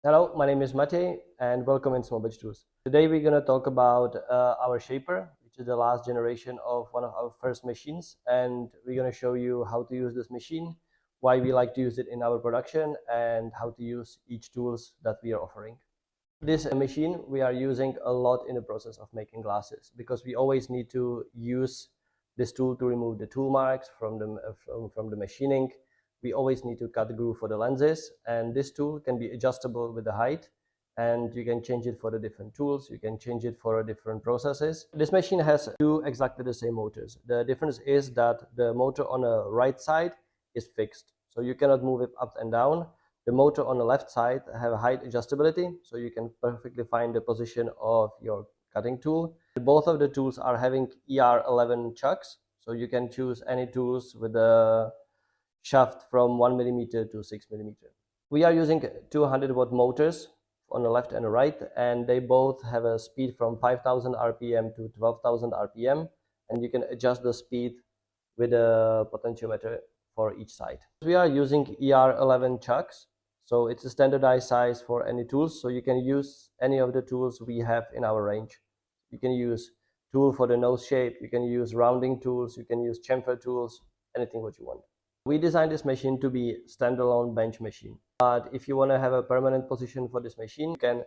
Hello, my name is Mate and welcome in Small Batch Tools. Today we're going to talk about our SHAPER, which is the last generation of one of our first machines, and we're going to show you how to use this machine, why we like to use it in our production, and how to use each tools that we are offering. This machine we are using a lot in the process of making glasses because we always need to use this tool to remove the tool marks from the machining. We always need to cut the groove for the lenses, and this tool can be adjustable with the height, and you can change it for the different tools. You can change it for different processes. This machine has two exactly the same motors. The difference is that the motor on the right side is fixed, so you cannot move it up and down. The motor on the left side have a height adjustability, so you can perfectly find the position of your cutting tool. Both of the tools are having ER11 chucks, so you can choose any tools with a shaft from 1 millimeter to 6 millimeter. We are using 200-watt motors on the left and the right, and they both have a speed from 5,000 RPM to 12,000 RPM, and you can adjust the speed with a potentiometer for each side. We are using ER11 chucks, so it's a standardized size for any tools, so you can use any of the tools we have in our range. You can use tool for the nose shape, you can use rounding tools, you can use chamfer tools, anything what you want. We designed this machine to be standalone bench machine, but if you want to have a permanent position for this machine, you can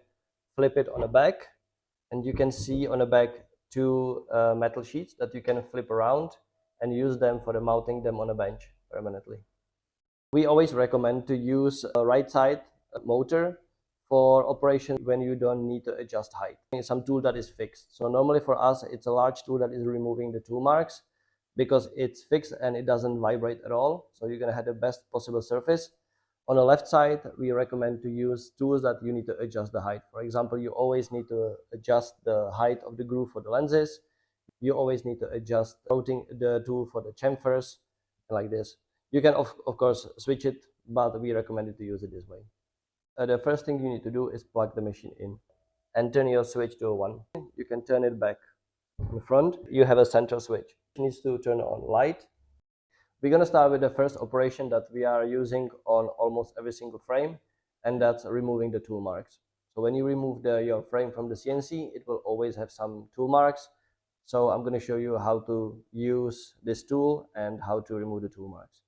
flip it on the back, and you can see on the back two metal sheets that you can flip around and use them for mounting them on a bench permanently. We always recommend to use a right side motor for operation when you don't need to adjust height. Some tool that is fixed. So normally for us, it's a large tool that is removing the tool marks because it's fixed and it doesn't vibrate at all. So you're gonna have the best possible surface. On the left side, we recommend to use tools that you need to adjust the height. For example, you always need to adjust the height of the groove for the lenses. You always need to adjust the tool for the chamfers, like this. You can of course switch it, but we recommend it to use it this way. The first thing you need to do is plug the machine in and turn your switch to 1. You can turn it back in front. You have a central switch. It needs to turn on light. We're going to start with the first operation that we are using on almost every single frame, and that's removing the tool marks. So when you remove your frame from the CNC, it will always have some tool marks. So I'm going to show you how to use this tool and how to remove the tool marks.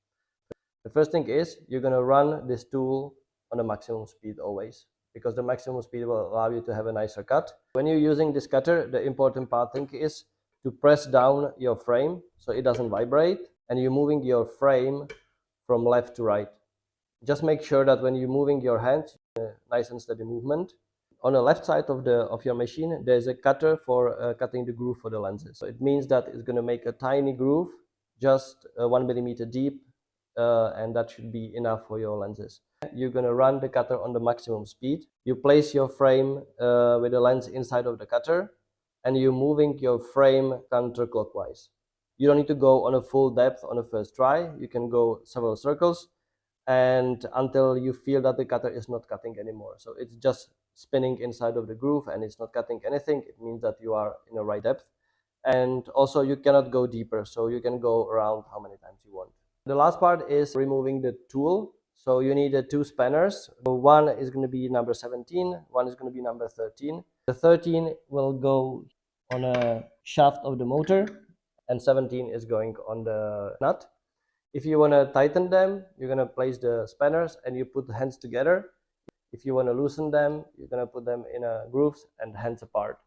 The first thing is you're going to run this tool on the maximum speed always, because the maximum speed will allow you to have a nicer cut. When you're using this cutter, the important part thing is to press down your frame so it doesn't vibrate, and you're moving your frame from left to right. Just make sure that when you're moving your hands, nice and steady movement. On the left side of your machine, there's a cutter for cutting the groove for the lenses. So it means that it's going to make a tiny groove, just 1 millimeter deep, and that should be enough for your lenses. You're going to run the cutter on the maximum speed. You place your frame with the lens inside of the cutter, and you're moving your frame counterclockwise. You don't need to go on a full depth on the first try. You can go several circles and until you feel that the cutter is not cutting anymore. So it's just spinning inside of the groove and it's not cutting anything. It means that you are in the right depth. And also you cannot go deeper, so you can go around how many times you want. The last part is removing the tool. So you need two spanners. One is going to be number 17, one is going to be number 13. The 13 will go on a shaft of the motor and 17 is going on the nut. If you want to tighten them, you're going to place the spanners and you put the hands together. If you want to loosen them, you're going to put them in grooves and hands apart.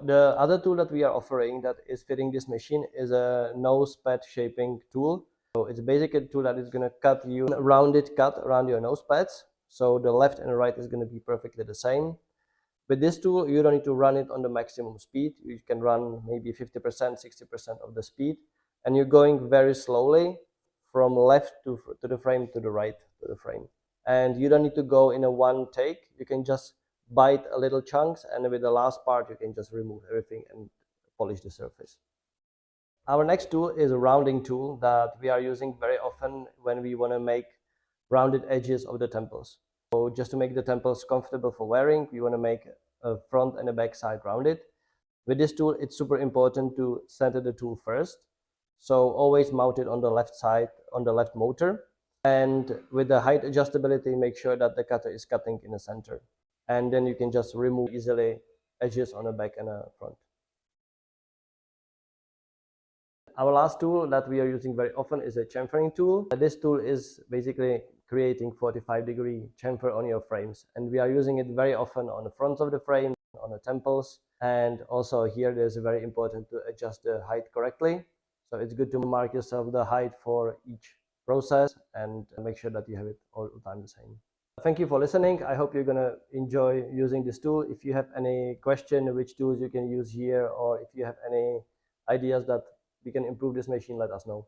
The other tool that we are offering that is fitting this machine is a nose pad shaping tool. So it's basically a tool that is going to cut you a rounded cut around your nose pads. So the left and the right is going to be perfectly the same. With this tool, you don't need to run it on the maximum speed. You can run maybe 50%, 60% of the speed. And you're going very slowly from left to the frame to the right to the frame. And you don't need to go in a one take. You can just bite a little chunks, and with the last part, you can just remove everything and polish the surface. Our next tool is a rounding tool that we are using very often when we want to make rounded edges of the temples. So just to make the temples comfortable for wearing, we want to make a front and a back side rounded. With this tool, it's super important to center the tool first. So always mount it on the left side, on the left motor. And with the height adjustability, make sure that the cutter is cutting in the center. And then you can just remove easily edges on the back and the front. Our last tool that we are using very often is a chamfering tool. This tool is basically creating 45-degree chamfer on your frames, and we are using it very often on the fronts of the frame, on the temples, and also here there's very important to adjust the height correctly. So it's good to mark yourself the height for each process and make sure that you have it all the time the same. Thank you for listening. I hope you're gonna enjoy using this tool. If you have any question which tools you can use here, or if you have any ideas that we can improve this machine, let us know.